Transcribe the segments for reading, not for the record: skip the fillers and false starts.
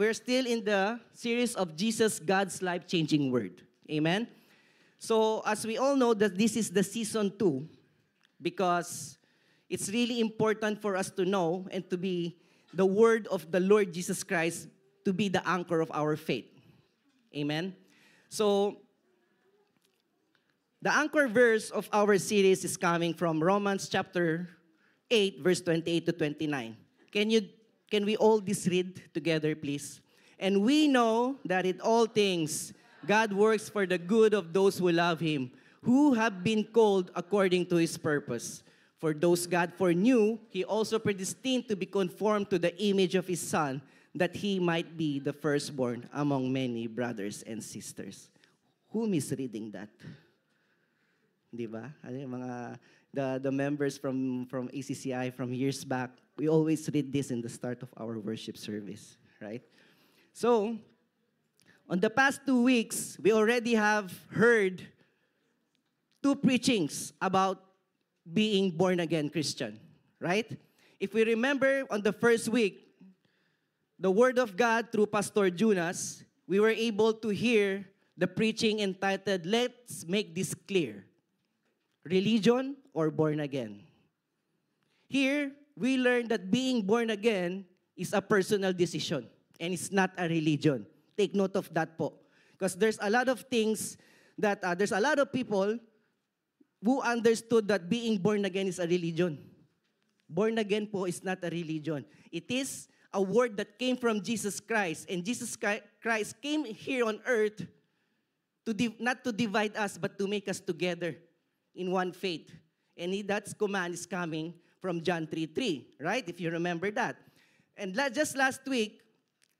we're still in the series of Jesus, God's life-changing word. Amen? So, as we all know that this is the season 2, because it's really important for us to know and to be the word of the Lord Jesus Christ to be the anchor of our faith. Amen? So, the anchor verse of our series is coming from Romans chapter 8, verse 28 to 29. Can we all this read together, please? And we know that in all things, God works for the good of those who love Him, who have been called according to His purpose. For those God foreknew, He also predestined to be conformed to the image of His Son, that He might be the firstborn among many brothers and sisters. Who misreading that? Di ba? Ano yung mga the members from ACCI from years back, we always read this in the start of our worship service, right? So, on the past 2 weeks, we already have heard 2 preachings about being born-again Christian, right? If we remember on the first week, the Word of God through Pastor Jonas, we were able to hear the preaching entitled, Let's Make This Clear. Religion or born again? Here, we learned that being born again is a personal decision and it's not a religion. Take note of that po. Because there's a lot of things that, there's a lot of people who understood that being born again is a religion. Born again po is not a religion. It is a word that came from Jesus Christ. And Jesus Christ came here on earth to not to divide us, but to make us together in one faith. And that command is coming from John 3:3, right? If you remember that. And just last week,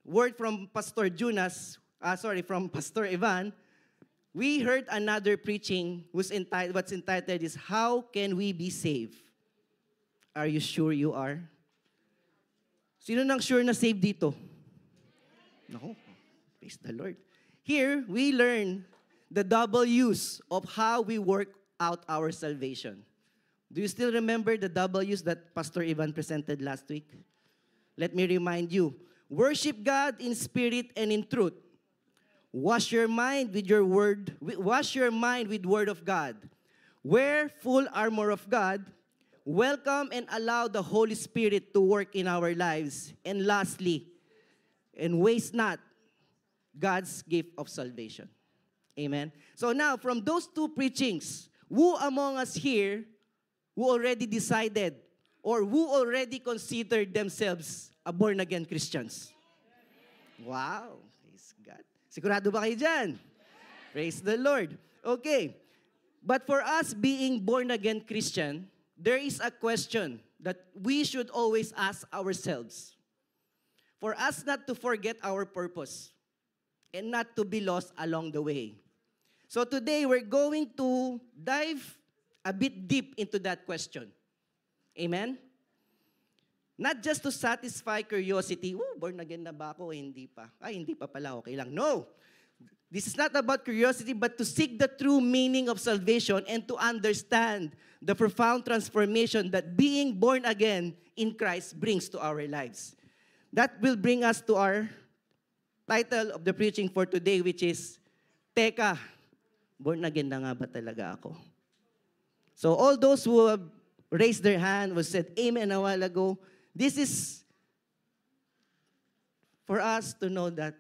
word from Pastor Jonas, from Pastor Ivan, we heard another preaching what's entitled is, How Can We Be Saved? Are you sure you are? Sino nang sure na saved dito? No. Praise the Lord. Here, we learn the double use of how we work out our salvation. Do you still remember the W's that Pastor Ivan presented last week? Let me remind you. Worship God in spirit and in truth. Wash your mind with your word. Wash your mind with word of God. Wear full armor of God. Welcome and allow the Holy Spirit to work in our lives. And lastly, and waste not God's gift of salvation. Amen. So now, from those 2 preachings, who among us here who already decided or who already considered themselves a born-again Christians? Wow. Praise God. Sigurado ba kayo dyan? Praise the Lord. Okay. But for us being born-again Christian, there is a question that we should always ask ourselves. For us not to forget our purpose and not to be lost along the way. So today, we're going to dive a bit deep into that question. Amen? Not just to satisfy curiosity, born again na ba ako? Hindi pa. Hindi pa pala, okay lang. No! This is not about curiosity, but to seek the true meaning of salvation and to understand the profound transformation that being born again in Christ brings to our lives. That will bring us to our title of the preaching for today, which is, Teka, born again na nga ba talaga ako? So all those who have raised their hand, who said amen a while ago, this is for us to know that,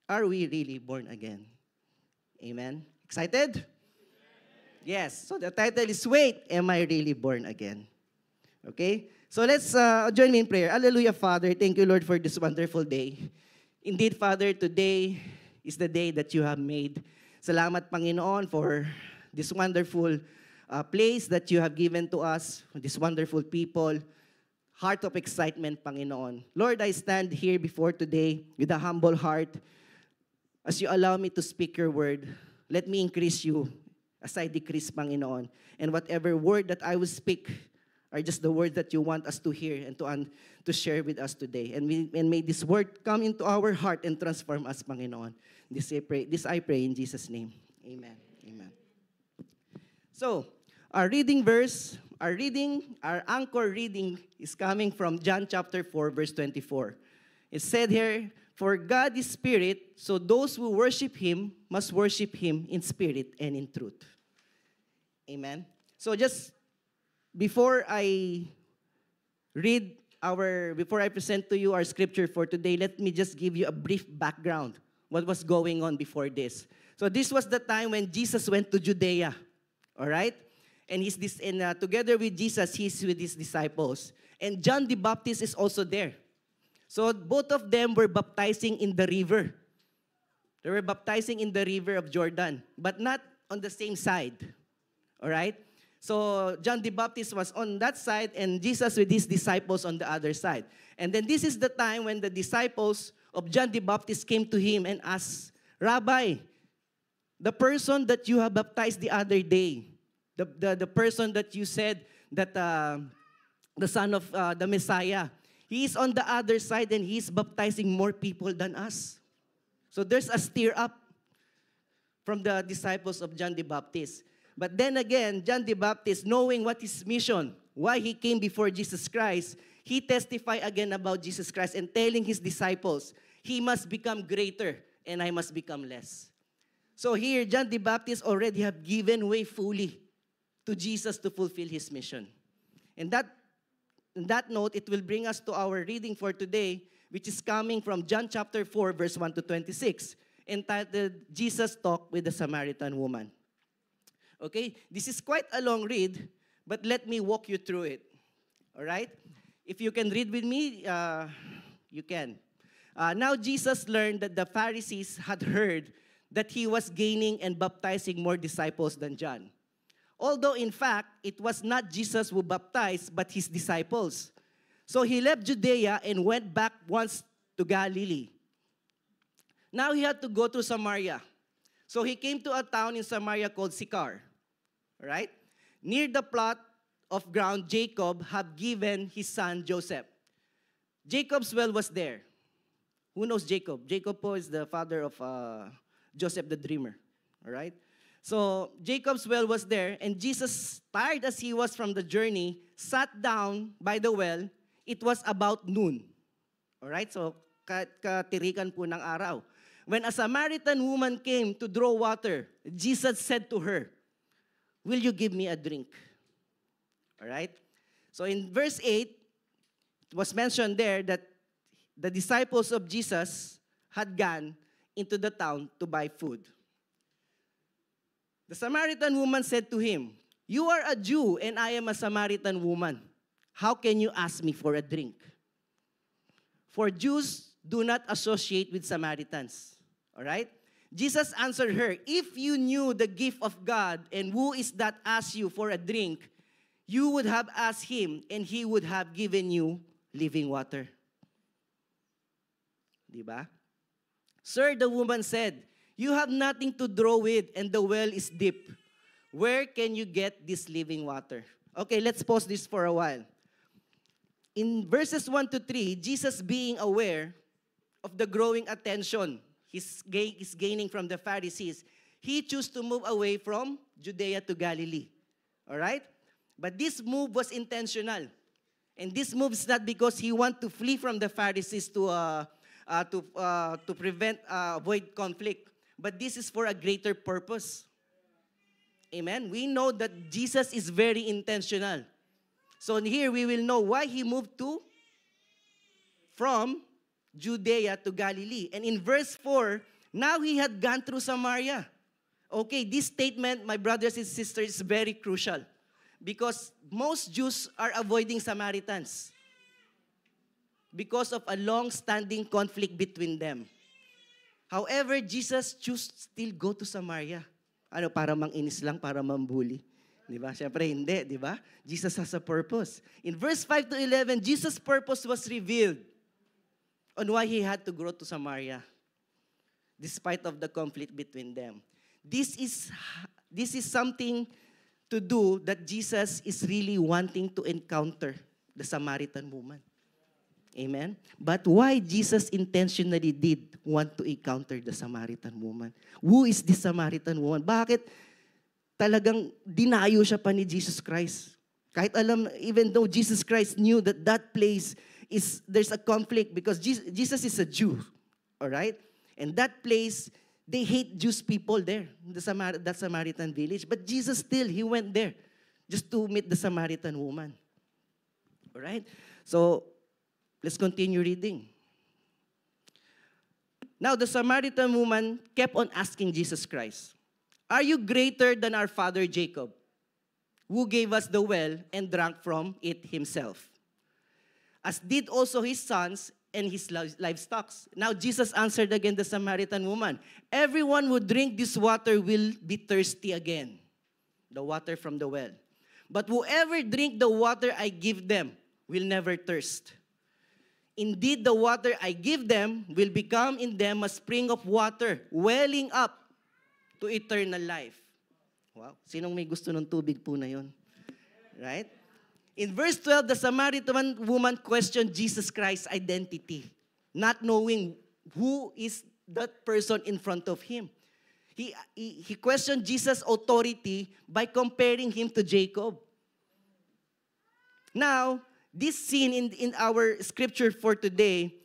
are we really born again? Amen? Excited? Yes. So the title is, Wait, Am I Really Born Again? Okay? So let's join me in prayer. Hallelujah, Father. Thank you, Lord, for this wonderful day. Indeed, Father, today is the day that you have made. Salamat, Panginoon, for this wonderful place that you have given to us, this wonderful people, heart of excitement, Panginoon. Lord, I stand here before today with a humble heart. As you allow me to speak your word, let me increase you as I decrease, Panginoon. And whatever word that I will speak are just the words that you want us to hear and to share with us today. And may this word come into our heart and transform us, Panginoon. This I pray in Jesus' name. Amen. Amen. So, our anchor reading is coming from John chapter 4, verse 24. It said here, For God is spirit, so those who worship Him must worship Him in spirit and in truth. Amen. So just before I before I present to you our scripture for today, let me just give you a brief background. What was going on before this? So this was the time when Jesus went to Judea. All right? And together with Jesus, he's with his disciples. And John the Baptist is also there. So both of them were baptizing in the river. They were baptizing in the river of Jordan, but not on the same side. All right? So John the Baptist was on that side and Jesus with his disciples on the other side. And then this is the time when the disciples of John the Baptist came to him and asked, Rabbi, the person that you have baptized the other day, the person that you said that the son of the Messiah, he is on the other side and he is baptizing more people than us. So there's a stir up from the disciples of John the Baptist. But then again, John the Baptist, knowing what his mission, why he came before Jesus Christ, he testified again about Jesus Christ and telling his disciples, he must become greater and I must become less. So here, John the Baptist already have given way fully to Jesus to fulfill his mission. And in that note, it will bring us to our reading for today, which is coming from John chapter 4, verse 1 to 26, entitled, Jesus Talk with the Samaritan Woman. Okay, this is quite a long read, but let me walk you through it. All right? If you can read with me, you can. Now Jesus learned that the Pharisees had heard that he was gaining and baptizing more disciples than John. Although, in fact, it was not Jesus who baptized, but his disciples. So he left Judea and went back once to Galilee. Now he had to go to Samaria. So he came to a town in Samaria called Sychar, right? Near the plot of ground Jacob had given his son Joseph. Jacob's well was there. Who knows Jacob? Jacob is the father of Joseph the dreamer, all right? So Jacob's well was there, and Jesus, tired as he was from the journey, sat down by the well. It was about noon, all right? So katirikan po ng araw. When a Samaritan woman came to draw water, Jesus said to her, will you give me a drink? All right? So in verse 8, it was mentioned there that the disciples of Jesus had gone into the town to buy food. The Samaritan woman said to him, you are a Jew and I am a Samaritan woman. How can you ask me for a drink? For Jews do not associate with Samaritans. All right? Jesus answered her, if you knew the gift of God and who is that asks you for a drink, you would have asked him and he would have given you living water. Diba? Sir, the woman said, you have nothing to draw with and the well is deep. Where can you get this living water? Okay, let's pause this for a while. In verses 1 to 3, Jesus being aware of the growing attention he's gaining from the Pharisees, he chose to move away from Judea to Galilee. All right? But this move was intentional. And this move is not because he wanted to flee from the Pharisees to avoid conflict. But this is for a greater purpose. Amen? We know that Jesus is very intentional. So here we will know why he moved from Judea to Galilee. And in verse 4, now he had gone through Samaria. Okay, this statement, my brothers and sisters, is very crucial. Because most Jews are avoiding Samaritans. Because of a long-standing conflict between them. However, Jesus chose still go to Samaria. Ano, para manginis lang, para mambuli. Diba? Siyempre, hindi, diba? Jesus has a purpose. In verse 5 to 11, Jesus' purpose was revealed on why he had to go to Samaria, despite of the conflict between them. This is something to do that Jesus is really wanting to encounter the Samaritan woman. Amen? But why Jesus intentionally did want to encounter the Samaritan woman? Who is this Samaritan woman? Bakit talagang dinayo siya pa ni Jesus Christ? Kahit even though Jesus Christ knew that place there's a conflict because Jesus is a Jew. All right? And that place, they hate Jewish people there, that Samaritan village. But Jesus still, he went there just to meet the Samaritan woman. All right? So, let's continue reading. Now, the Samaritan woman kept on asking Jesus Christ, "Are you greater than our father Jacob, who gave us the well and drank from it himself, as did also his sons and his livestock?" Now, Jesus answered again the Samaritan woman, "Everyone who drink this water will be thirsty again, the water from the well. But whoever drink the water I give them will never thirst. Indeed, the water I give them will become in them a spring of water, welling up to eternal life." Wow. Sinong may gusto ng tubig po na yun? Right? In verse 12, the Samaritan woman questioned Jesus Christ's identity, not knowing who is that person in front of him. He questioned Jesus' authority by comparing him to Jacob. Now, this scene in our scripture for today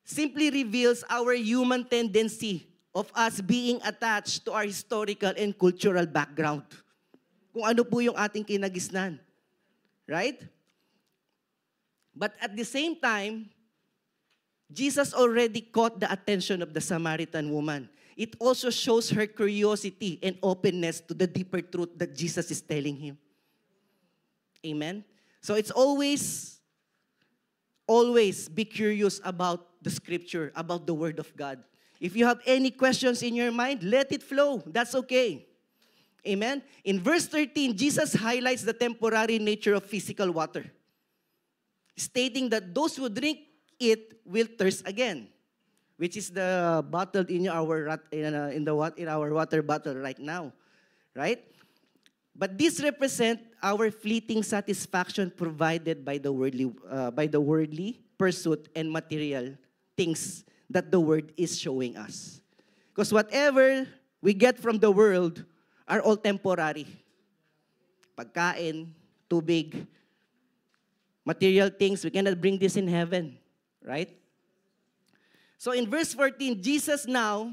simply reveals our human tendency of us being attached to our historical and cultural background. Kung ano po yung ating kinagisnan. Right? But at the same time, Jesus already caught the attention of the Samaritan woman. It also shows her curiosity and openness to the deeper truth that Jesus is telling him. Amen? So it's always be curious about the scripture, about the word of God. If you have any questions in your mind, let it flow. That's okay. Amen? In verse 13, Jesus highlights the temporary nature of physical water, stating that those who drink it will thirst again, which is the bottle in our water bottle right now, right? But this represents our fleeting satisfaction provided by the worldly pursuit and material things that the world is showing us. Because whatever we get from the world are all temporary. Pagkain, tubig, material things, we cannot bring this in heaven, right? So in verse 14, Jesus now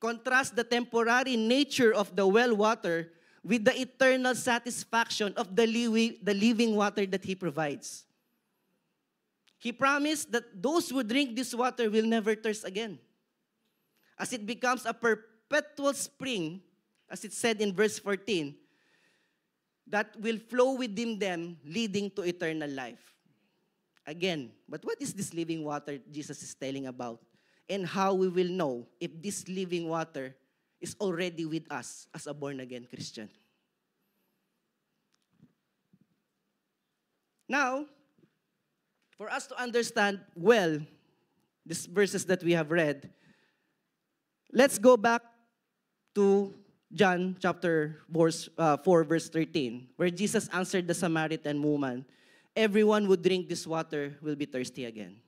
contrasts the temporary nature of the well water with the eternal satisfaction of the living water that He provides. He promised that those who drink this water will never thirst again, as it becomes a perpetual spring, as it said in verse 14, that will flow within them, leading to eternal life. Again, but what is this living water Jesus is telling about? And how we will know if this living water is already with us as a born-again Christian. Now, for us to understand well these verses that we have read, let's go back to John chapter 4, verse 13, where Jesus answered the Samaritan woman, "Everyone who drink this water will be thirsty again."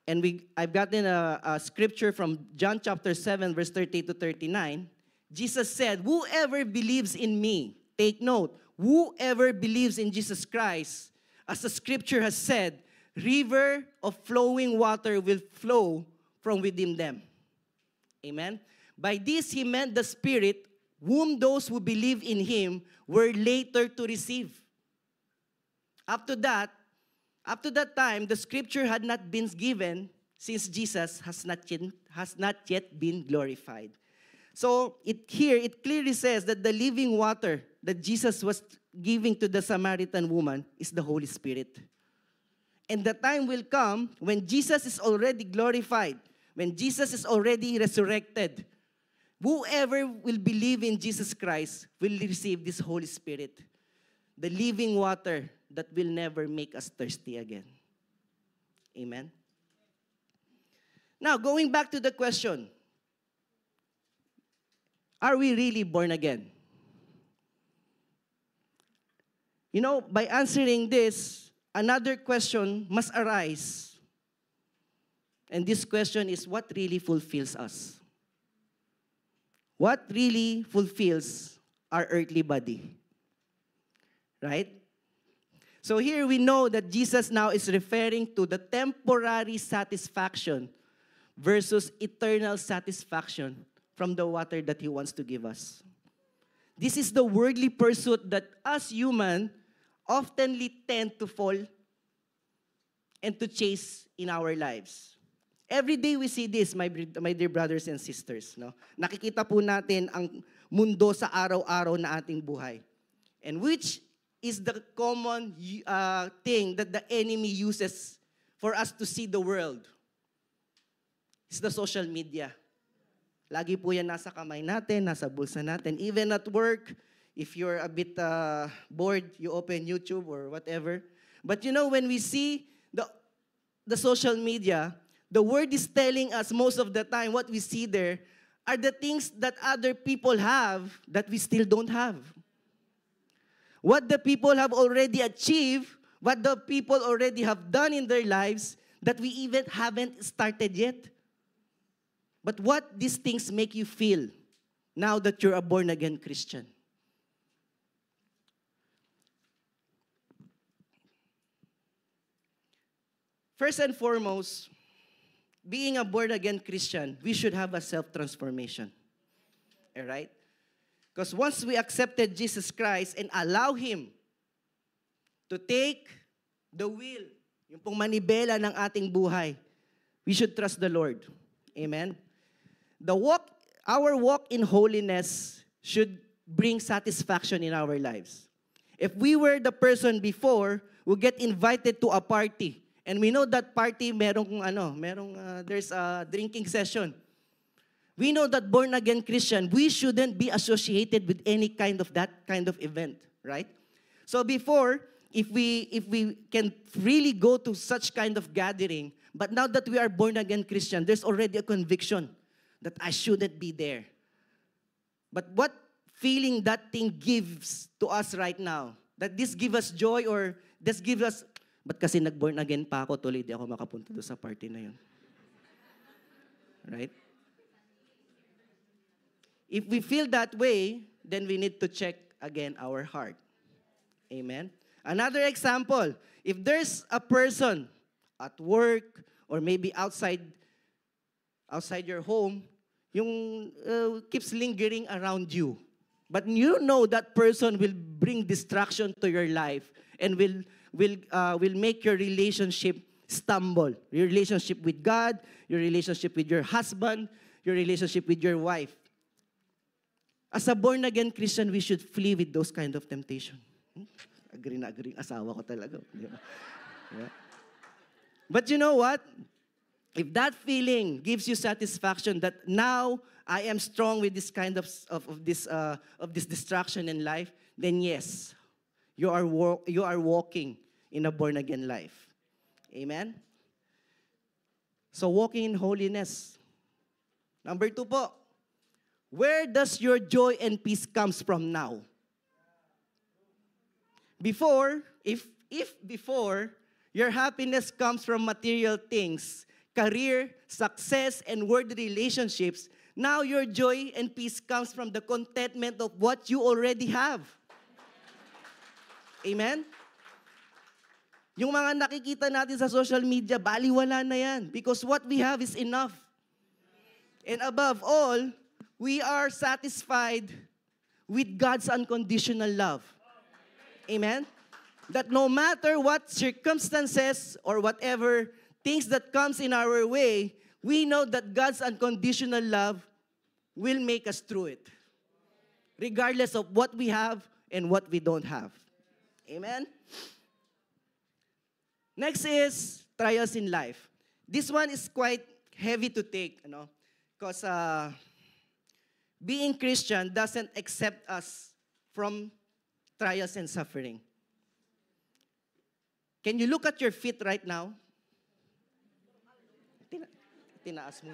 And I've gotten a scripture from John chapter 7, verse 30 to 39. Jesus said, "Whoever believes in me," take note, whoever believes in Jesus Christ, as the scripture has said, river of flowing water will flow from within them. Amen? By this he meant the Spirit, whom those who believe in him were later to receive. Up to that time, the scripture had not been given, since Jesus has not yet been glorified. So it clearly says that the living water that Jesus was giving to the Samaritan woman is the Holy Spirit. And the time will come when Jesus is already glorified, when Jesus is already resurrected. Whoever will believe in Jesus Christ will receive this Holy Spirit, the living water that will never make us thirsty again. Amen? Now, going back to the question, are we really born again? You know, by answering this, another question must arise. And this question is, what really fulfills us? What really fulfills our earthly body? Right? So here we know that Jesus now is referring to the temporary satisfaction versus eternal satisfaction from the water that He wants to give us. This is the worldly pursuit that us human oftenly tend to fall and to chase in our lives. Every day we see this, my dear brothers and sisters. No? Nakikita po natin ang mundo sa araw-araw na ating buhay. And which is the common thing that the enemy uses for us to see the world. It's the social media. Lagi po yan nasa kamay natin, nasa bulsa natin. Even at work, if you're a bit bored, you open YouTube or whatever. But you know, when we see the social media, the word is telling us most of the time what we see there are the things that other people have that we still don't have. What the people have already achieved, what the people already have done in their lives that we even haven't started yet. But what these things make you feel now that you're a born-again Christian? First and foremost, being a born-again Christian, we should have a self-transformation. All right? Because once we accepted Jesus Christ and allow Him to take the wheel, yung pong manibela ng ating buhay, we should trust the Lord. Amen? Our walk in holiness should bring satisfaction in our lives. If we were the person before who get invited to a party, and we know that party there's a drinking session. We know that born-again Christian, we shouldn't be associated with any kind of that kind of event, right? So before, if we can really go to such kind of gathering, but now that we are born-again Christian, there's already a conviction that I shouldn't be there. But what feeling that thing gives to us right now? That this give us joy or this give us, ba't kasi nag-born again pa ako, tuloy di ako makapunta doon sa party na yun? Right? If we feel that way, then we need to check again our heart. Amen? Another example, if there's a person at work or maybe outside your home, yung keeps lingering around you. But you know that person will bring distraction to your life and will make your relationship stumble. Your relationship with God, your relationship with your husband, your relationship with your wife. As a born-again Christian, we should flee with those kind of temptation. Agree na agree. Asawa ko talaga. Yeah. But you know what? If that feeling gives you satisfaction that now I am strong with this kind of this distraction in life, then yes, you are walking in a born-again life. Amen? So walking in holiness. Number 2 po, where does your joy and peace comes from now? Before, if before, your happiness comes from material things, career, success, and worldly relationships, now your joy and peace comes from the contentment of what you already have. Amen? Yung mga nakikita natin sa social media, baliwala na yan. Because what we have is enough. And above all, we are satisfied with God's unconditional love. Amen? That no matter what circumstances or whatever things that comes in our way, we know that God's unconditional love will make us through it. Regardless of what we have and what we don't have. Amen? Next is trials in life. This one is quite heavy to take, because being Christian doesn't accept us from trials and suffering. Can you look at your feet right now? Tinaas mo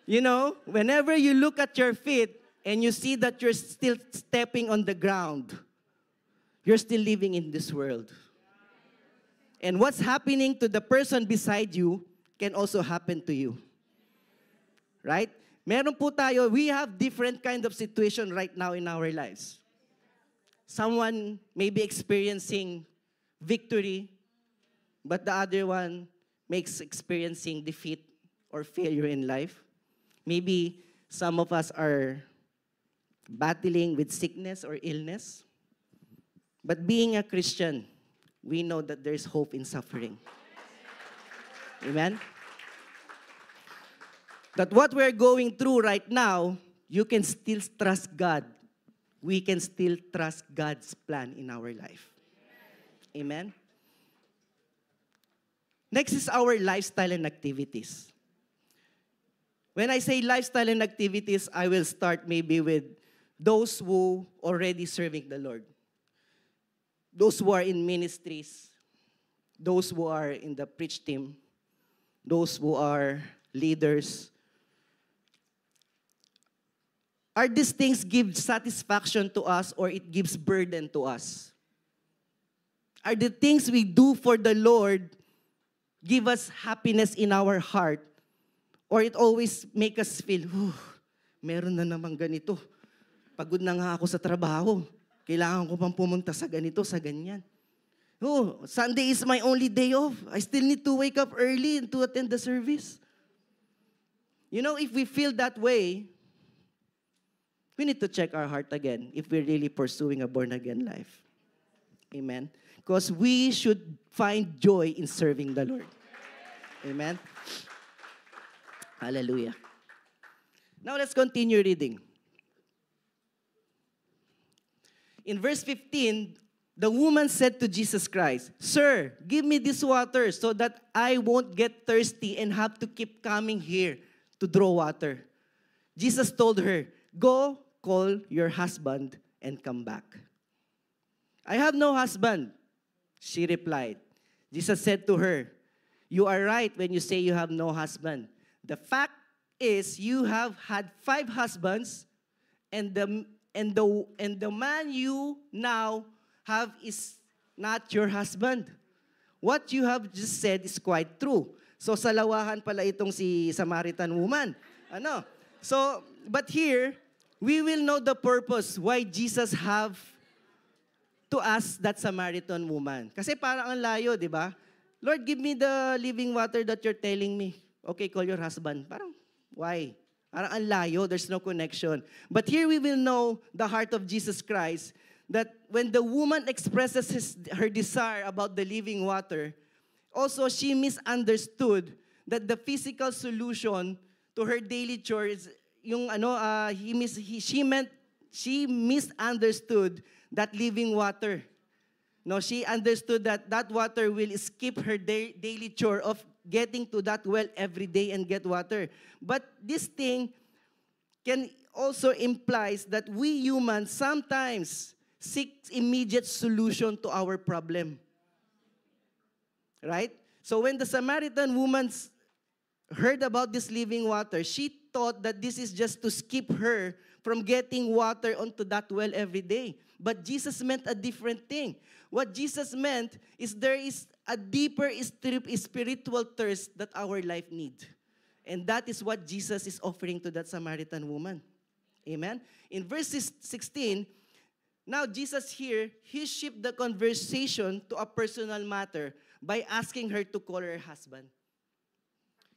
eh. Whenever you look at your feet and you see that you're still stepping on the ground, you're still living in this world. And what's happening to the person beside you can also happen to you. Right? Meron po tayo, we have different kind of situation right now in our lives. Someone may be experiencing victory, but the other one makes experiencing defeat or failure in life. Maybe some of us are battling with sickness or illness. But being a Christian, we know that there's hope in suffering. Amen? That what we're going through right now, you can still trust God. We can still trust God's plan in our life. Amen? Next is our lifestyle and activities. When I say lifestyle and activities, I will start maybe with those who already serving the Lord. Those who are in ministries, those who are in the preach team, those who are leaders. Are these things give satisfaction to us or it gives burden to us? Are the things we do for the Lord give us happiness in our heart or it always make us feel, meron na namang ganito. Pagod na nga ako sa trabaho. Kailangan ko pang pumunta sa ganito, sa ganyan. Sunday is my only day off. I still need to wake up early and to attend the service. You know, if we feel that way, we need to check our heart again if we're really pursuing a born-again life. Amen? Because we should find joy in serving the Lord. Amen? Hallelujah. Now let's continue reading. In verse 15, the woman said to Jesus Christ, "Sir, give me this water so that I won't get thirsty and have to keep coming here to draw water." Jesus told her, "Go, call your husband and come back." "I have no husband," she replied. Jesus said to her, "You are right when you say you have no husband. The fact is you have had 5 husbands, and the man you now have is not your husband. What you have just said is quite true." So salawahan pala itong si Samaritan woman. So, but here, we will know the purpose why Jesus have to ask that Samaritan woman. Kasi parang ang layo, di ba? "Lord, give me the living water that you're telling me. Okay, call your husband." Parang, why? Parang ang layo, there's no connection. But here we will know the heart of Jesus Christ, that when the woman expresses her desire about the living water, also she misunderstood that the physical solution to her daily chores, she misunderstood that living water. No, she understood that that water will skip her daily chore of getting to that well every day and get water. But this thing can also implies that we humans sometimes seek immediate solution to our problem. Right? So when the Samaritan woman heard about this living water, she thought that this is just to skip her from getting water onto that well every day. But Jesus meant a different thing. What Jesus meant is there is a deeper spiritual thirst that our life needs. And that is what Jesus is offering to that Samaritan woman. Amen? In verse 16, now Jesus here, he shifted the conversation to a personal matter by asking her to call her husband.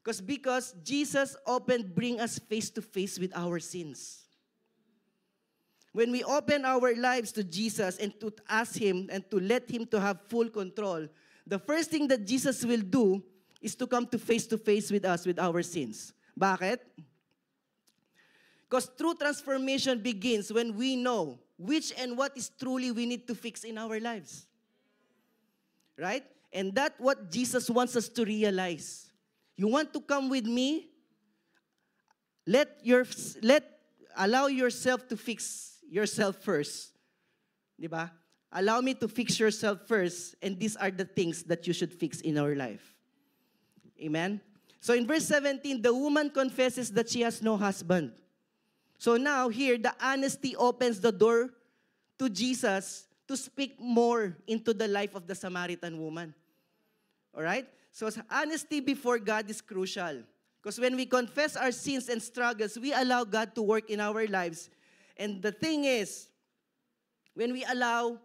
Because Jesus often brings us face to face with our sins. When we open our lives to Jesus and to ask Him and to let Him to have full control, the first thing that Jesus will do is to come to face with us with our sins. Bakit? Because true transformation begins when we know which and what is truly we need to fix in our lives. Right? And that's what Jesus wants us to realize. You want to come with me? Allow yourself to fix yourself first. Diba? Allow me to fix yourself first, and these are the things that you should fix in our life. Amen? So in verse 17, the woman confesses that she has no husband. So now here, the honesty opens the door to Jesus to speak more into the life of the Samaritan woman. Alright? So honesty before God is crucial. Because when we confess our sins and struggles, we allow God to work in our lives. And the thing is, when we allow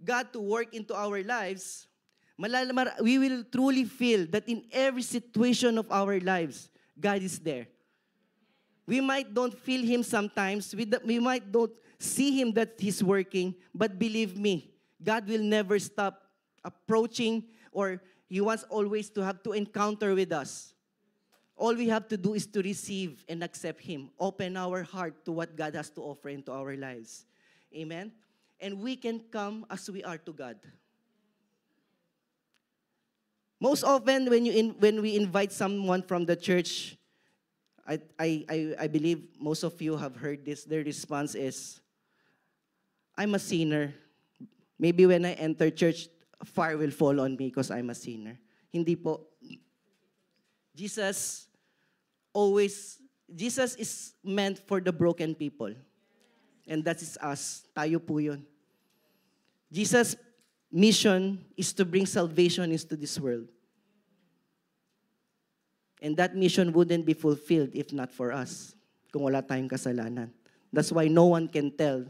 God to work into our lives, we will truly feel that in every situation of our lives, God is there. We might don't feel Him sometimes. We might don't see Him that He's working. But believe me, God will never stop approaching, or He wants always to have to encounter with us. All we have to do is to receive and accept Him. Open our heart to what God has to offer into our lives. Amen? And we can come as we are to God. Most often, when we invite someone from the church, I believe most of you have heard this. Their response is, I'm a sinner. Maybe when I enter church, fire will fall on me because I'm a sinner. Hindi po. Jesus is meant for the broken people. And that is us. Tayo po yun. Jesus' mission is to bring salvation into this world. And that mission wouldn't be fulfilled if not for us, kung wala tayong kasalanan. That's why no one can tell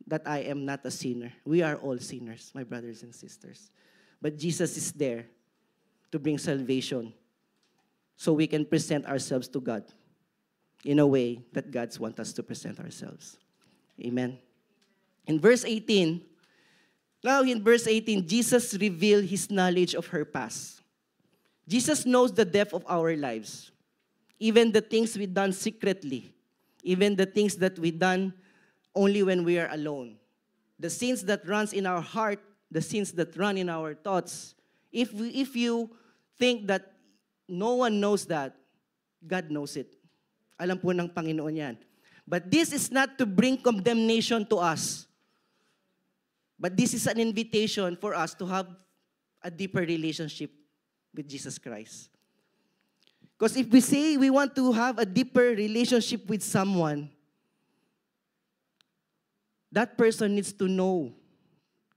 that I am not a sinner. We are all sinners, my brothers and sisters. But Jesus is there to bring salvation so we can present ourselves to God in a way that God wants us to present ourselves. Amen. In verse 18, Jesus revealed His knowledge of her past. Jesus knows the depth of our lives, even the things we done secretly, even the things that we done only when we are alone. The sins that runs in our heart, the sins that run in our thoughts. If you think that no one knows that, God knows it. Alam po ng Panginoon yan. But this is not to bring condemnation to us. But this is an invitation for us to have a deeper relationship with Jesus Christ. Because if we say we want to have a deeper relationship with someone, that person needs to know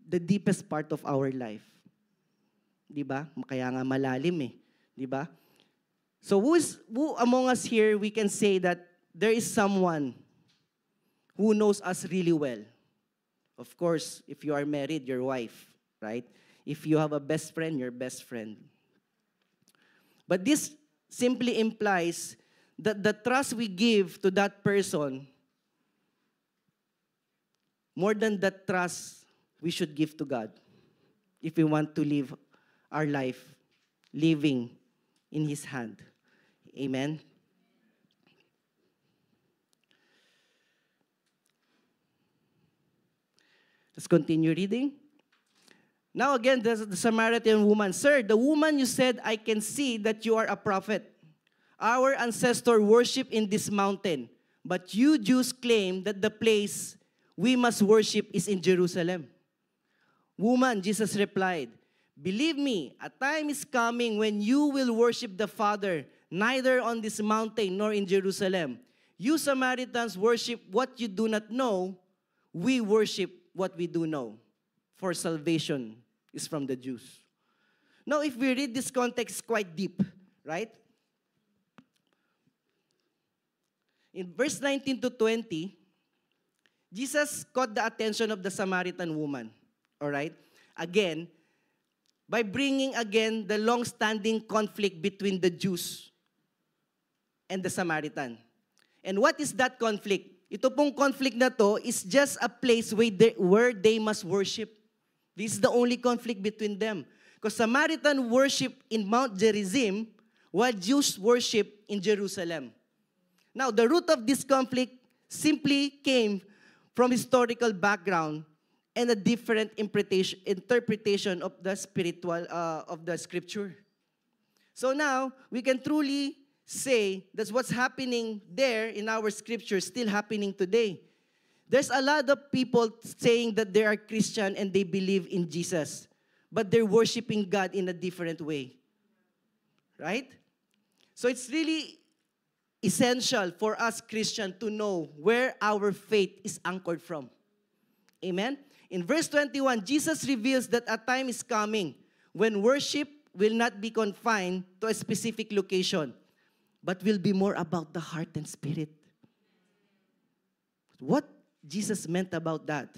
the deepest part of our life. Diba? Kaya nga malalim eh. Diba? So who among us here we can say that there is someone who knows us really well? Of course, if you are married, your wife, right? If you have a best friend, your best friend. But this simply implies that the trust we give to that person, more than that trust we should give to God, if we want to live our life living in His hand. Amen? Let's continue reading. Now again, the Samaritan woman, Sir, the woman you said, I can see that you are a prophet. Our ancestor worship in this mountain, but you Jews claim that the place we must worship is in Jerusalem. Woman, Jesus replied, believe me, a time is coming when you will worship the Father, neither on this mountain nor in Jerusalem. You Samaritans worship what you do not know. We worship what we do know. For salvation is from the Jews. Now, if we read this context, it's quite deep, right? In verse 19 to 20, Jesus caught the attention of the Samaritan woman, all right? Again, by bringing again the long-standing conflict between the Jews and the Samaritan. And what is that conflict? Ito pong conflict na to is just a place where they must worship. This is the only conflict between them. Because Samaritan worship in Mount Gerizim, while Jews worship in Jerusalem. Now, the root of this conflict simply came from historical background and a different interpretation of the scripture. So now, we can truly say that what's happening there in our scripture is still happening today. There's a lot of people saying that they are Christian and they believe in Jesus, but they're worshiping God in a different way. Right? So it's really essential for us Christians to know where our faith is anchored from. Amen? In verse 21, Jesus reveals that a time is coming when worship will not be confined to a specific location, but will be more about the heart and spirit. What Jesus meant about that,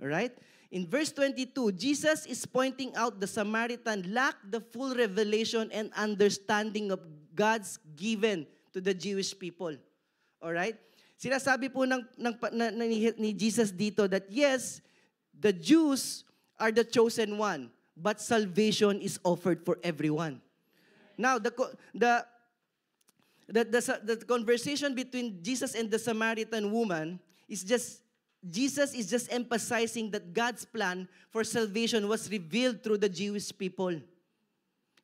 All right? In verse 22, Jesus is pointing out the Samaritan lacked the full revelation and understanding of God's given to the Jewish people. All right? Sinasabi po ni Jesus dito that yes, the Jews are the chosen one, but salvation is offered for everyone. Now, the conversation between Jesus and the Samaritan woman is just, Jesus is just emphasizing that God's plan for salvation was revealed through the Jewish people.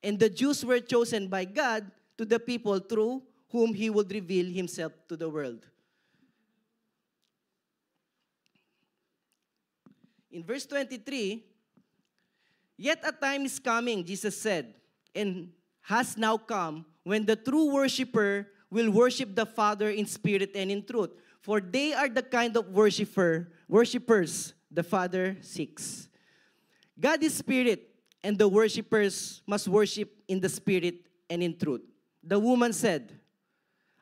And the Jews were chosen by God to the people through whom He would reveal Himself to the world. In verse 23, yet a time is coming, Jesus said, and has now come, when the true worshiper will worship the Father in spirit and in truth. For they are the kind of worshipers the Father seeks. God is spirit, and the worshipers must worship in the spirit and in truth. The woman said,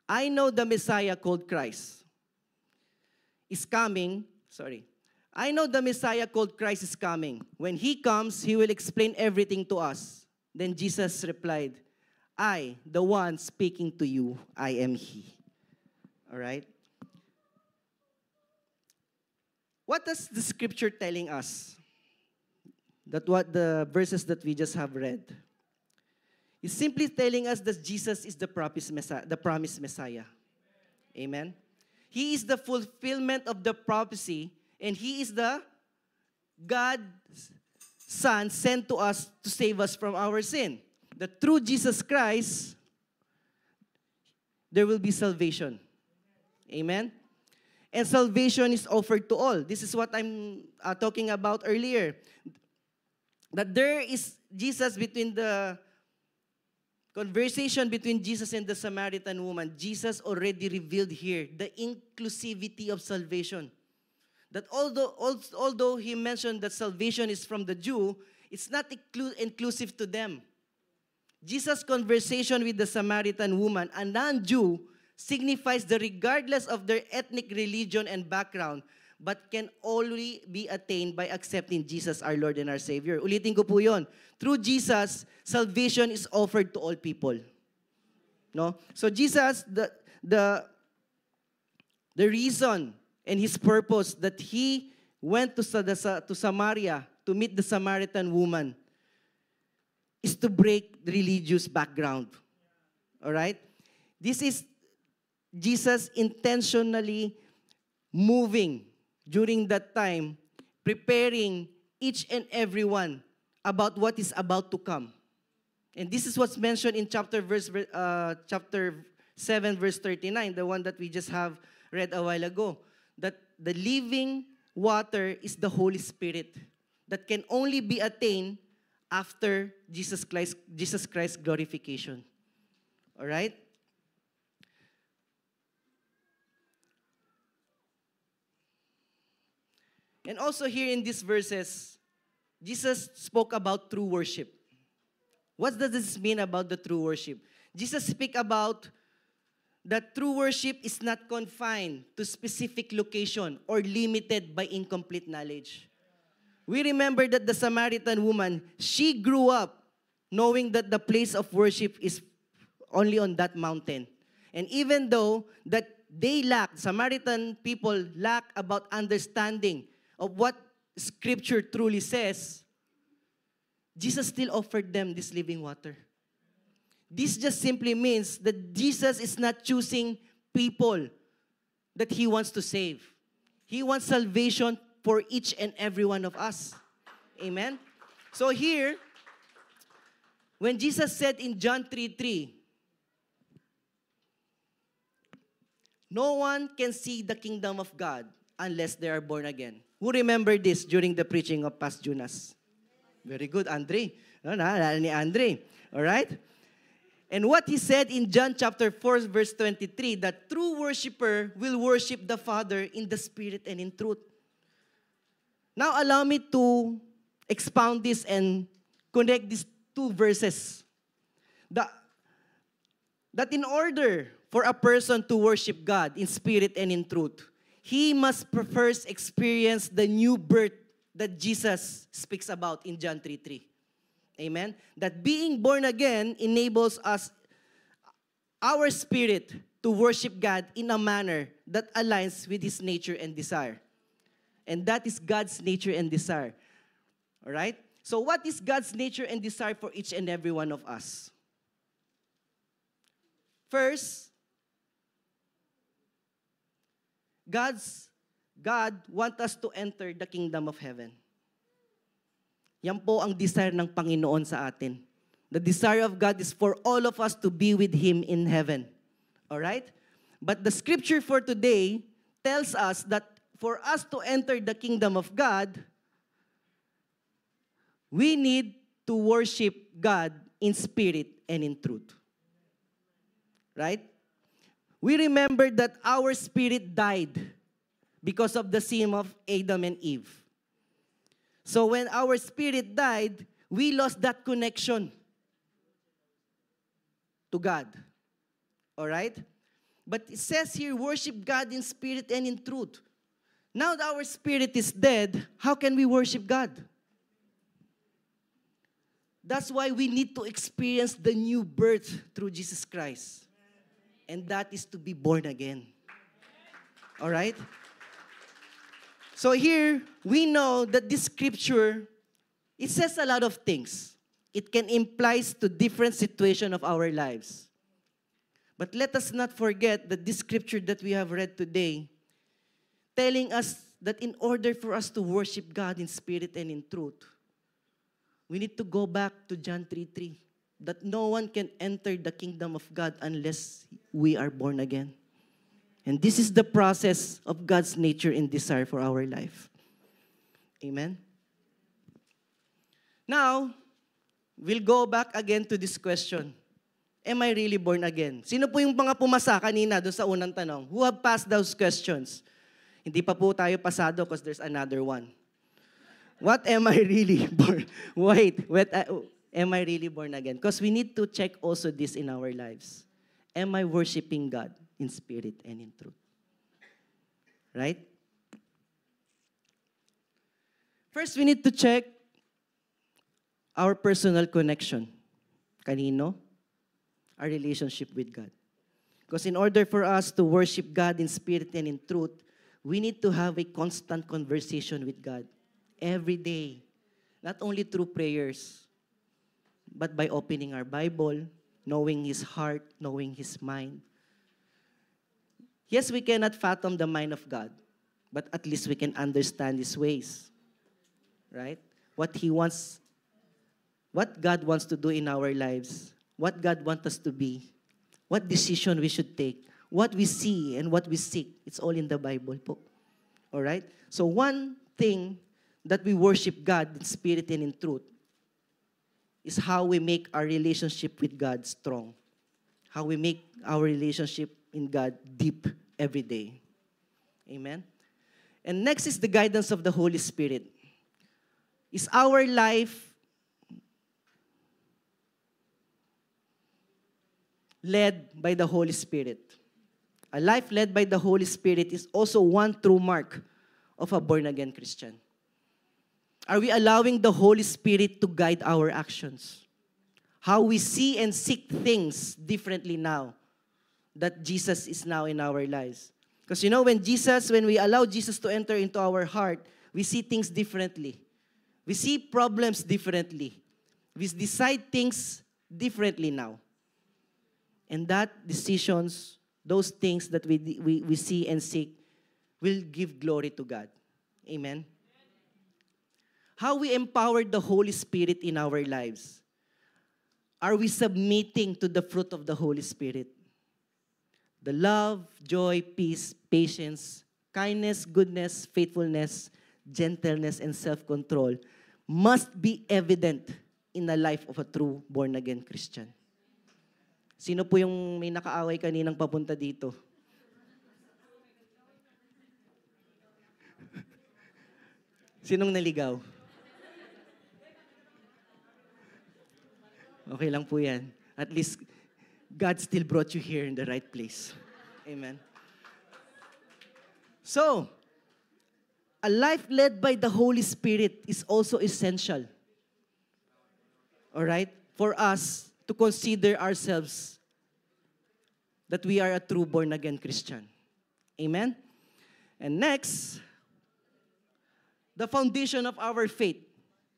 I know the Messiah called Christ is coming. I know the Messiah called Christ is coming. When He comes, He will explain everything to us. Then Jesus replied, I, the one speaking to you, I am He. All right? What is the scripture telling us? That what the verses that we just have read is simply telling us that Jesus is the promised Messiah. Amen? He is the fulfillment of the prophecy, and He is the God's Son sent to us to save us from our sin. That through Jesus Christ, there will be salvation. Amen? And salvation is offered to all. This is what I'm talking about earlier. That there is Jesus between the conversation between Jesus and the Samaritan woman. Jesus already revealed here the inclusivity of salvation. That although He mentioned that salvation is from the Jew, it's not inclusive to them. Jesus' conversation with the Samaritan woman, a non-Jew, signifies that regardless of their ethnic religion and background, but can only be attained by accepting Jesus our Lord and our Savior. Ulitin ko po yun. Through Jesus, salvation is offered to all people. No? So Jesus, the reason and His purpose that He went to Samaria to meet the Samaritan woman is to break the religious background. All right? This is Jesus intentionally moving during that time, preparing each and every one about what is about to come. And this is what's mentioned in chapter 7, verse 39, the one that we just have read a while ago, that the living water is the Holy Spirit that can only be attained after Jesus Christ's glorification. All right? And also here in these verses, Jesus spoke about true worship. What does this mean about the true worship? Jesus speak about that true worship is not confined to specific location or limited by incomplete knowledge. We remember that the Samaritan woman, she grew up knowing that the place of worship is only on that mountain. And even though that Samaritan people lack about understanding of what Scripture truly says, Jesus still offered them this living water. This just simply means that Jesus is not choosing people that He wants to save. He wants salvation for each and every one of us. Amen? So here, when Jesus said in John 3:3, no one can see the kingdom of God unless they are born again. Who remember this during the preaching of Pastor Jonas? Very good, Andre. Naalala ni Andre. All right? And what he said in John chapter 4, verse 23, that true worshiper will worship the Father in the Spirit and in truth. Now, allow me to expound this and connect these two verses. That in order for a person to worship God in spirit and in truth, he must first experience the new birth that Jesus speaks about in John 3:3. Amen? That being born again enables us, our spirit, to worship God in a manner that aligns with His nature and desire. And that is God's nature and desire. All right? So what is God's nature and desire for each and every one of us? First, God wants us to enter the kingdom of heaven. Yan po ang desire ng Panginoon sa atin. The desire of God is for all of us to be with Him in heaven. All right? But the scripture for today tells us that for us to enter the kingdom of God, we need to worship God in spirit and in truth. Right? We remember that our spirit died because of the sin of Adam and Eve. So when our spirit died, we lost that connection to God. All right? But it says here, worship God in spirit and in truth. Now that our spirit is dead, how can we worship God? That's why we need to experience the new birth through Jesus Christ. And that is to be born again. All right? So here, we know that this scripture, it says a lot of things. It can imply to different situations of our lives. But let us not forget that this scripture that we have read today, telling us that in order for us to worship God in spirit and in truth, we need to go back to John 3:3, that no one can enter the kingdom of God unless we are born again. And this is the process of God's nature and desire for our life. Amen? Now, we'll go back again to this question. Am I really born again? Sino po yung mga pumasa kanina doon sa unang tanong? Who have passed those questions? Hindi pa po tayo pasado because there's another one. What am I really born? Wait, am I really born again? Because we need to check also this in our lives. Am I worshiping God in spirit and in truth? Right? First, we need to check our personal connection. Kanino? Our relationship with God. Because in order for us to worship God in spirit and in truth, we need to have a constant conversation with God every day. Not only through prayers, but by opening our Bible, knowing His heart, knowing His mind. Yes, we cannot fathom the mind of God, but at least we can understand His ways. Right? What He wants, what God wants to do in our lives, what God wants us to be, what decision we should take, what we see and what we seek. It's all in the Bible po. All right? So one thing that we worship God in spirit and in truth is how we make our relationship with God strong. How we make our relationship in God deep every day. Amen? And next is the guidance of the Holy Spirit. Is our life led by the Holy Spirit? A life led by the Holy Spirit is also one true mark of a born-again Christian. Are we allowing the Holy Spirit to guide our actions? How we see and seek things differently now that Jesus is now in our lives. Because you know, when we allow Jesus to enter into our heart, we see things differently. We see problems differently. We decide things differently now. And that decisions, those things that we see and seek, will give glory to God. Amen? How we empower the Holy Spirit in our lives. Are we submitting to the fruit of the Holy Spirit? The love, joy, peace, patience, kindness, goodness, faithfulness, gentleness, and self-control must be evident in the life of a true born-again Christian. Sino po yung may nakaaway kaninang papunta dito? Sinong naligaw? Okay lang po yan. At least, God still brought you here in the right place. Amen. So, a life led by the Holy Spirit is also essential. All right? For us to consider ourselves that we are a true born-again Christian. Amen? And next, the foundation of our faith.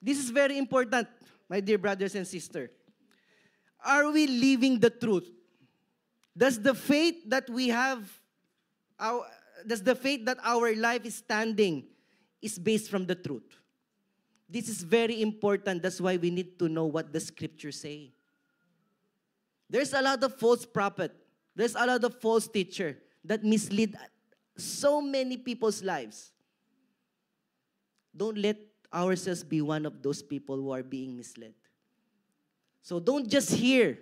This is very important, my dear brothers and sisters. Are we living the truth? Does the faith that we have, does the faith that our life is standing is based from the truth? This is very important. That's why we need to know what the scriptures say. There's a lot of false prophet. There's a lot of false teacher that mislead so many people's lives. Don't let ourselves be one of those people who are being misled. So don't just hear.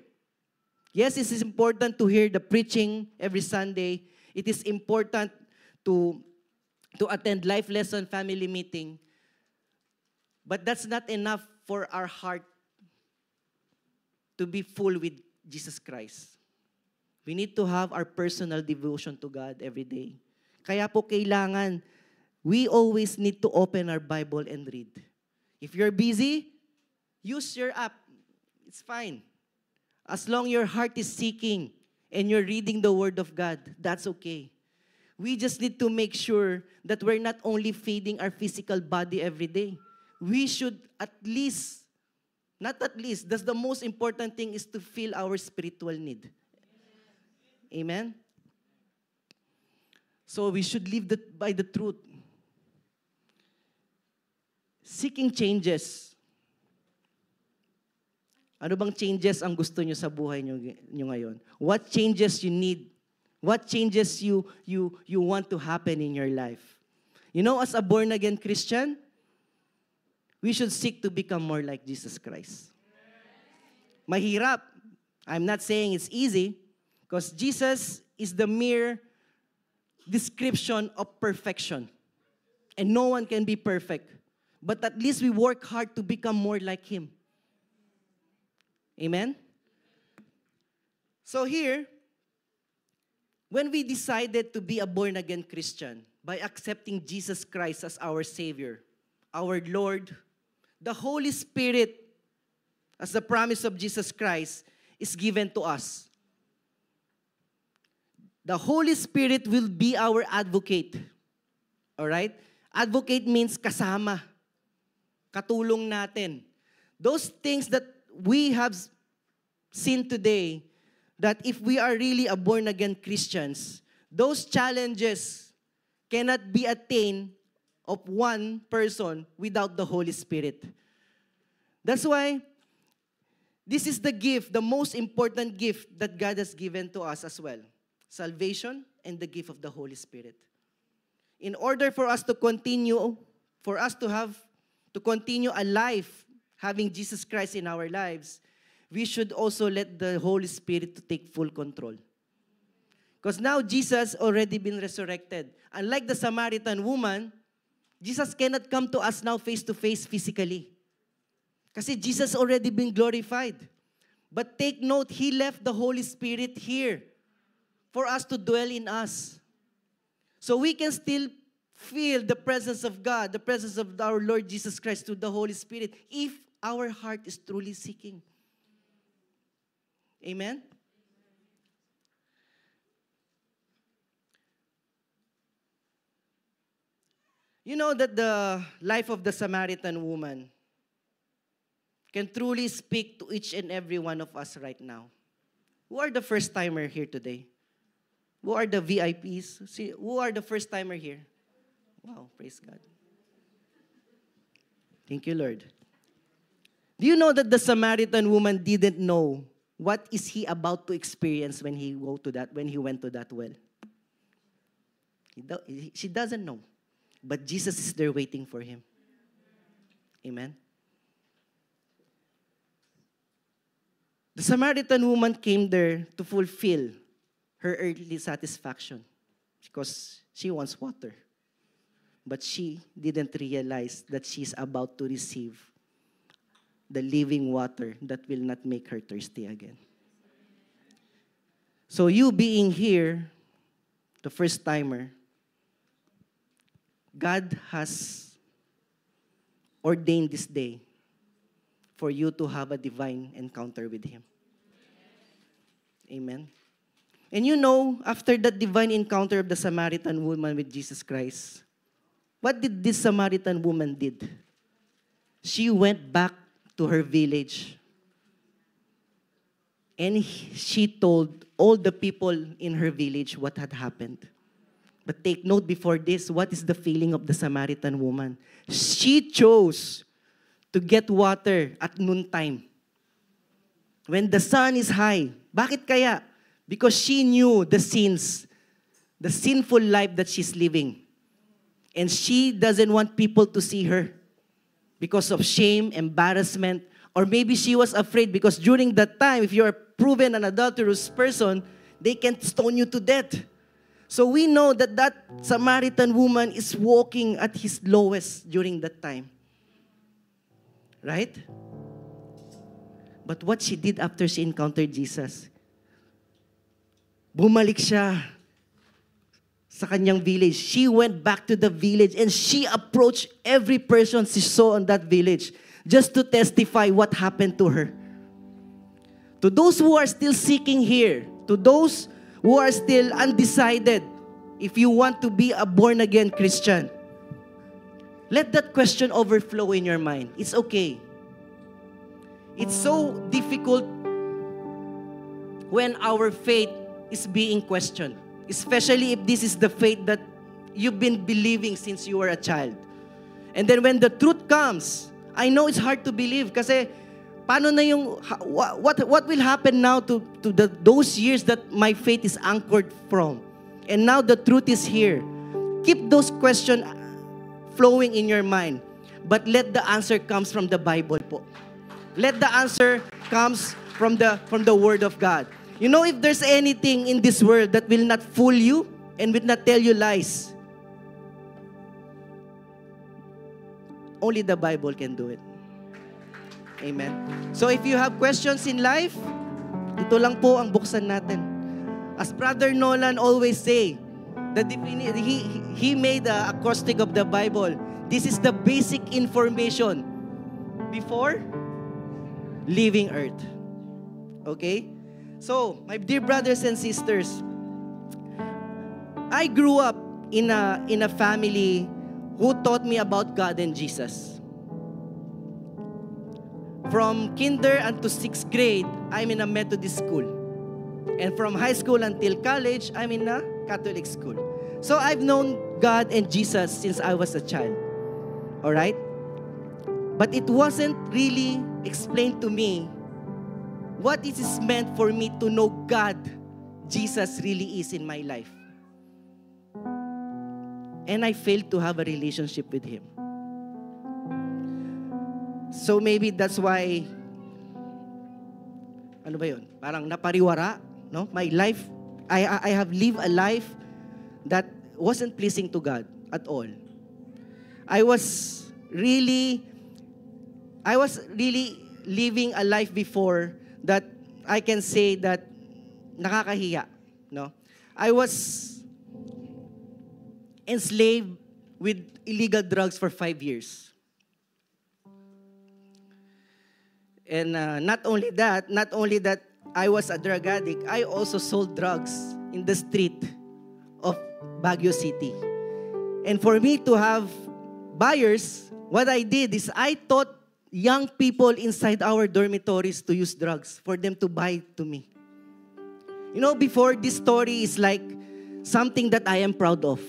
Yes, it is important to hear the preaching every Sunday. It is important to attend life lesson, family meeting. But that's not enough for our heart to be full with Jesus Christ. We need to have our personal devotion to God every day. Kaya po kailangan, we always need to open our Bible and read. If you're busy, use your app. It's fine. As long your heart is seeking and you're reading the Word of God, that's okay. We just need to make sure that we're not only feeding our physical body every day. We should at least, not at least, that's the most important thing is to fill our spiritual need. Amen? So we should live by the truth. Seeking changes. Ano bang changes ang gusto nyo sa buhay nyo ngayon? What changes you need? What changes you want to happen in your life? You know, as a born-again Christian, we should seek to become more like Jesus Christ. Mahirap. I'm not saying it's easy, because Jesus is the mere description of perfection. And no one can be perfect. But at least we work hard to become more like Him. Amen? So here, when we decided to be a born-again Christian by accepting Jesus Christ as our Savior, our Lord, the Holy Spirit, as the promise of Jesus Christ, is given to us. The Holy Spirit will be our advocate. All right? Advocate means kasama. Katulong natin. Those things that we have seen today, that if we are really a born-again Christians, those challenges cannot be attained of one person without the Holy Spirit. That's why this is the gift, the most important gift that God has given to us as well. Salvation and the gift of the Holy Spirit. In order for us to continue, to continue a life having Jesus Christ in our lives, we should also let the Holy Spirit to take full control. Because now Jesus already been resurrected. Unlike the Samaritan woman, Jesus cannot come to us now face-to-face physically. Kasi Jesus already been glorified. But take note, He left the Holy Spirit here for us to dwell in us. So we can still feel the presence of God, the presence of our Lord Jesus Christ through the Holy Spirit if our heart is truly seeking. Amen? You know that the life of the Samaritan woman can truly speak to each and every one of us right now. Who are the first-timer here today? Who are the VIPs? See, who are the first-timer here? Wow, praise God. Thank you, Lord. Do you know that the Samaritan woman didn't know what is he about to experience when he went to that well? She doesn't know. But Jesus is there waiting for him. Amen? The Samaritan woman came there to fulfill her earthly satisfaction because she wants water. But she didn't realize that she's about to receive the living water that will not make her thirsty again. So you being here, the first timer, God has ordained this day for you to have a divine encounter with Him. Amen. And you know, after that divine encounter of the Samaritan woman with Jesus Christ, what did this Samaritan woman did? She went back to her village. And she told all the people in her village what had happened. But take note before this, what is the feeling of the Samaritan woman? She chose to get water at noontime. When the sun is high. Bakit kaya? Because she knew the sins, the sinful life that she's living. And she doesn't want people to see her because of shame, embarrassment, or maybe she was afraid because during that time, if you're proven an adulterous person, they can stone you to death. So we know that that Samaritan woman is walking at his lowest during that time. Right? But what she did after she encountered Jesus, bumalik siya sa kanyang village. She went back to the village and she approached every person she saw in that village just to testify what happened to her. To those who are still seeking here, to those who are still undecided, if you want to be a born-again Christian, let that question overflow in your mind. It's okay. It's so difficult when our faith is being questioned, especially if this is the faith that you've been believing since you were a child. And then when the truth comes, I know it's hard to believe kasi paano na yung, what will happen now to those years that my faith is anchored from? And now the truth is here. Keep those questions flowing in your mind. But let the answer comes from the Bible po. Let the answer comes from the Word of God. You know, if there's anything in this world that will not fool you and will not tell you lies, only the Bible can do it. Amen. So if you have questions in life, ito lang po ang buksan natin. As Brother Nolan always say, he made the acrostic of the Bible. This is the basic information before leaving earth. Okay? So, my dear brothers and sisters, I grew up in a family who taught me about God and Jesus. From kinder unto 6th grade, I'm in a Methodist school. And from high school until college, I'm in a Catholic school. So I've known God and Jesus since I was a child. Alright? But it wasn't really explained to me what it is meant for me to know God, Jesus really is in my life. And I failed to have a relationship with Him. So maybe that's why, ano ba yun? Parang napariwara, no? My life, I have lived a life that wasn't pleasing to God at all. I was really living a life before that I can say that nakakahiya, no? I was enslaved with illegal drugs for 5 years. And not only that I was a drug addict, I also sold drugs in the street of Baguio City. And for me to have buyers, what I did is I taught young people inside our dormitories to use drugs for them to buy to me. You know, before, this story is like something that I am proud of.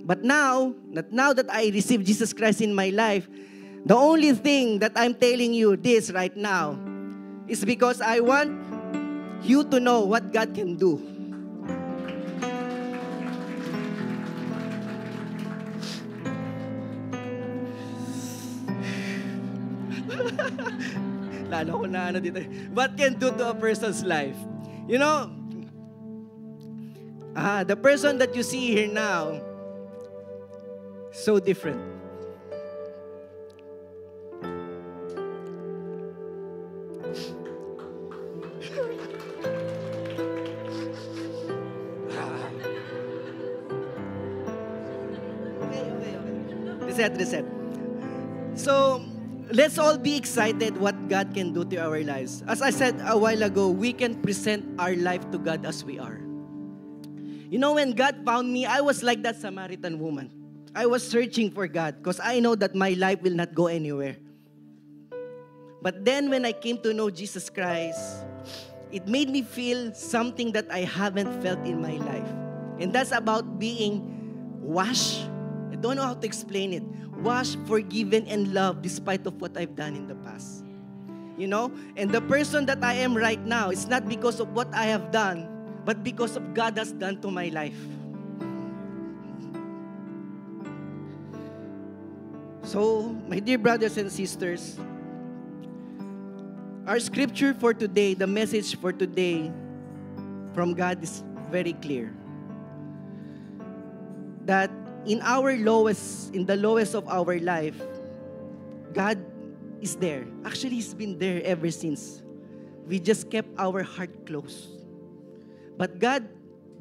But now that I received Jesus Christ in my life, the only thing that I'm telling you this right now is because I want you to know what God can do. Lalo ko na dito. What can do to a person's life? You know, the person that you see here now, so different. reset, reset. So, let's all be excited what God can do to our lives. As I said a while ago, we can present our life to God as we are. You know, when God found me, I was like that Samaritan woman. I was searching for God because I know that my life will not go anywhere. But then when I came to know Jesus Christ, it made me feel something that I haven't felt in my life. And that's about being washed. I don't know how to explain it. Washed, forgiven, and loved despite of what I've done in the past. You know? And the person that I am right now, it's not because of what I have done, but because of God has done to my life. So, my dear brothers and sisters, our scripture for today, the message for today from God is very clear. That in the lowest of our life, God is there. Actually, He's been there ever since. We just kept our heart closed. But God,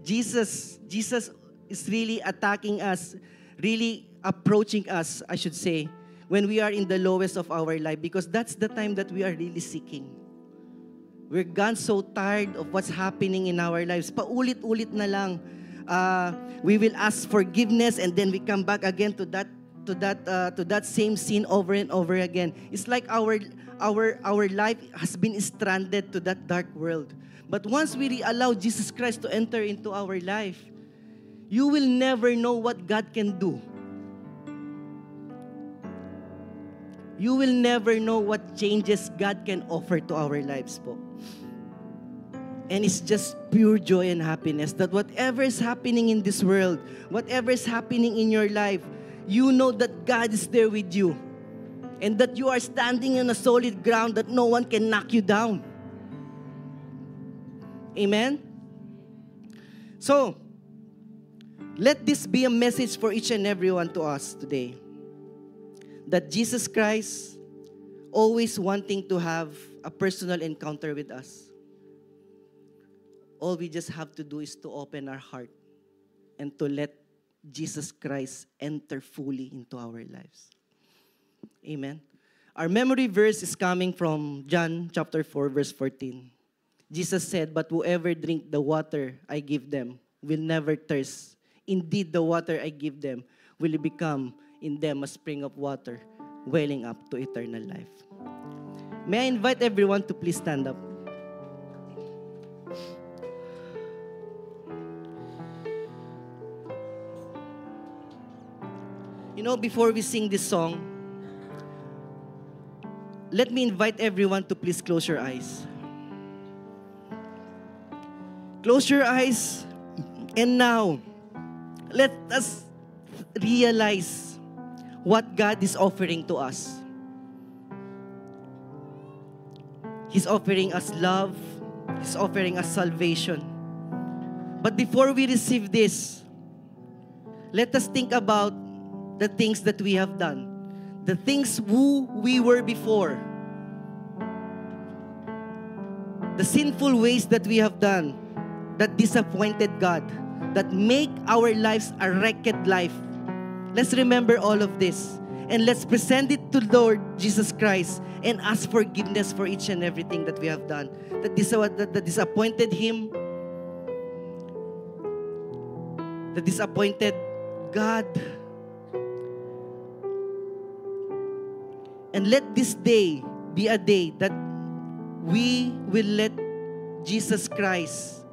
Jesus is really attacking us, really approaching us, I should say, when we are in the lowest of our life, because that's the time that we are really seeking. We're gone so tired of what's happening in our lives. Paulit-ulit na lang. We will ask forgiveness and then we come back again to that same sin over and over again. It's like our life has been stranded to that dark world. But once we allow Jesus Christ to enter into our life, you will never know what God can do. You will never know what changes God can offer to our lives po. And it's just pure joy and happiness that whatever is happening in this world, whatever is happening in your life, you know that God is there with you. And that you are standing on a solid ground that no one can knock you down. Amen? So, let this be a message for each and everyone to us today. That Jesus Christ always wanting to have a personal encounter with us. All we just have to do is to open our heart and to let Jesus Christ enter fully into our lives. Amen. Our memory verse is coming from John chapter 4 verse 14. Jesus said, "But whoever drink the water I give them will never thirst. Indeed, the water I give them will become in them a spring of water, welling up to eternal life." May I invite everyone to please stand up. You know, before we sing this song, let me invite everyone to please close your eyes. Close your eyes, and now, let us realize what God is offering to us. He's offering us love. He's offering us salvation. But before we receive this, let us think about the things that we have done. The things who we were before. The sinful ways that we have done that disappointed God, that make our lives a wrecked life. Let's remember all of this. And let's present it to Lord Jesus Christ and ask forgiveness for each and everything that we have done. That disappointed Him. That disappointed God. And let this day be a day that we will let Jesus Christ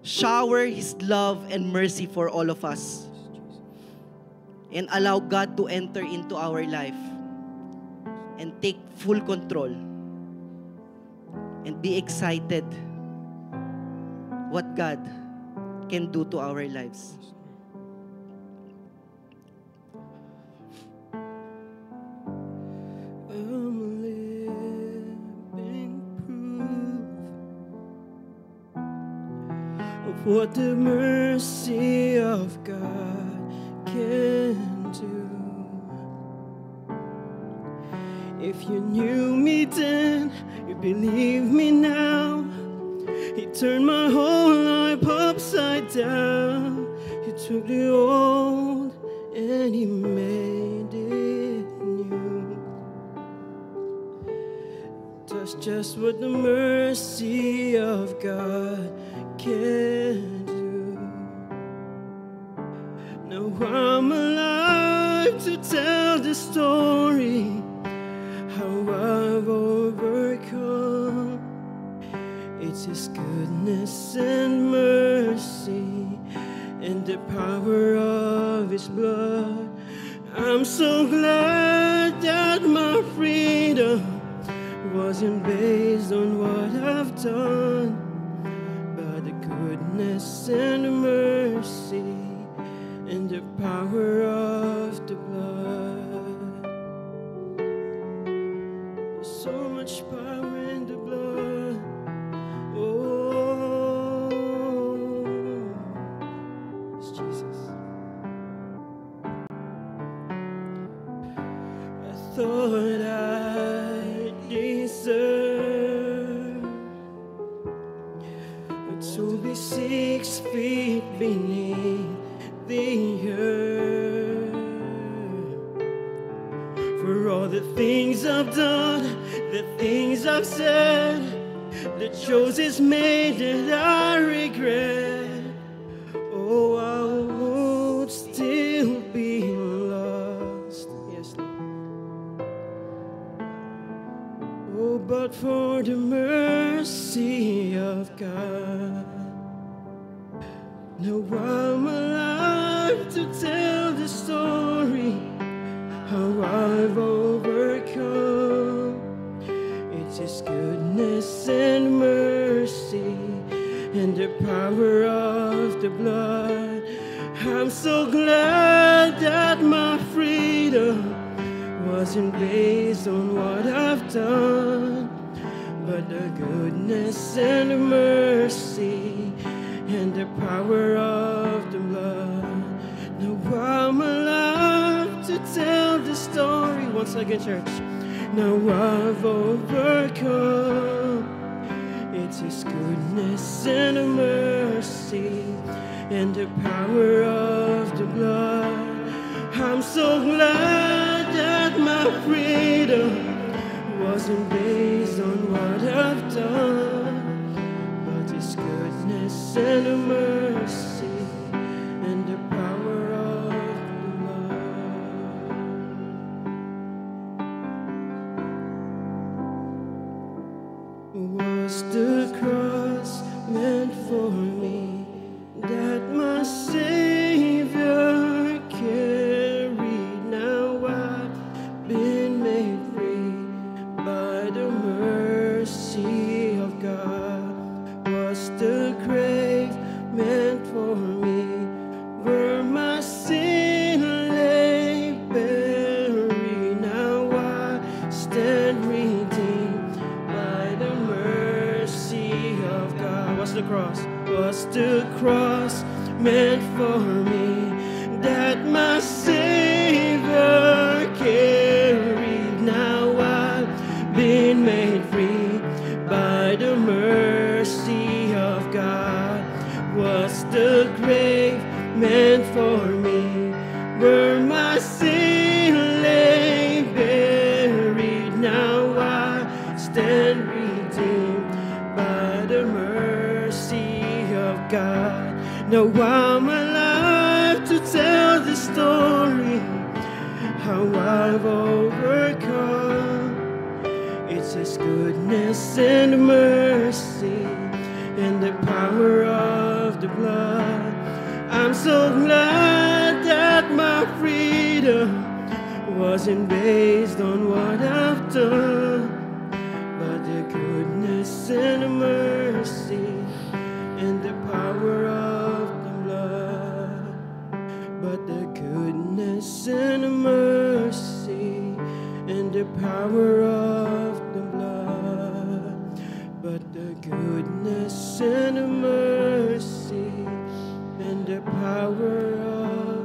shower His love and mercy for all of us. And allow God to enter into our life and take full control and be excited what God can do to our lives. I'm living proof of what the mercy of God can do. If you knew me then, you believe me now. He turned my whole life upside down. He took the old and He made just what the mercy of God can do. Now I'm alive to tell the story how I've overcome. It's His goodness and mercy and the power of His blood. I'm so glad that my freedom wasn't based on what I've done, but the goodness and mercy and the power of the blood. There's so much power in the blood. Oh, it's Jesus. I thought I deserved to be 6 feet beneath the earth, for all the things I've done, the things I've said, the choices made that I regret. Oh, I would still be lost. Yes, Lord. Oh, but for the mercy of God, now I'm alive to tell the story how I've overcome. It's His goodness and mercy and the power of the blood. I'm so glad that my freedom wasn't based on what I've done, but the goodness and mercy and the power of the blood. Now I'm alive to tell the story. Once again, church. Now I've overcome. It's His goodness and mercy and the power of the blood. I'm so glad that my freedom wasn't based on what I've done, but His goodness and mercy and the power of the blood. Was the cross meant for me that my Savior carried? Now I've been made free by the mercy of God. Was the grave meant for me where my sin lay buried? Now I stand redeemed by the mercy of God. What's the cross? Was the cross meant for me that my Savior carried? Now I've been made free by the mercy of God. Was the grave meant for me where my sin lay buried? Now I stand redeemed by the mercy of God. Now I'm alive to tell the story how I've overcome. It's His goodness and mercy and the power of the blood. I'm so glad that my freedom wasn't based on what I've done, but the goodness and mercy and the power of the blood. But the goodness and mercy and the power of the blood. But the goodness and mercy and the power of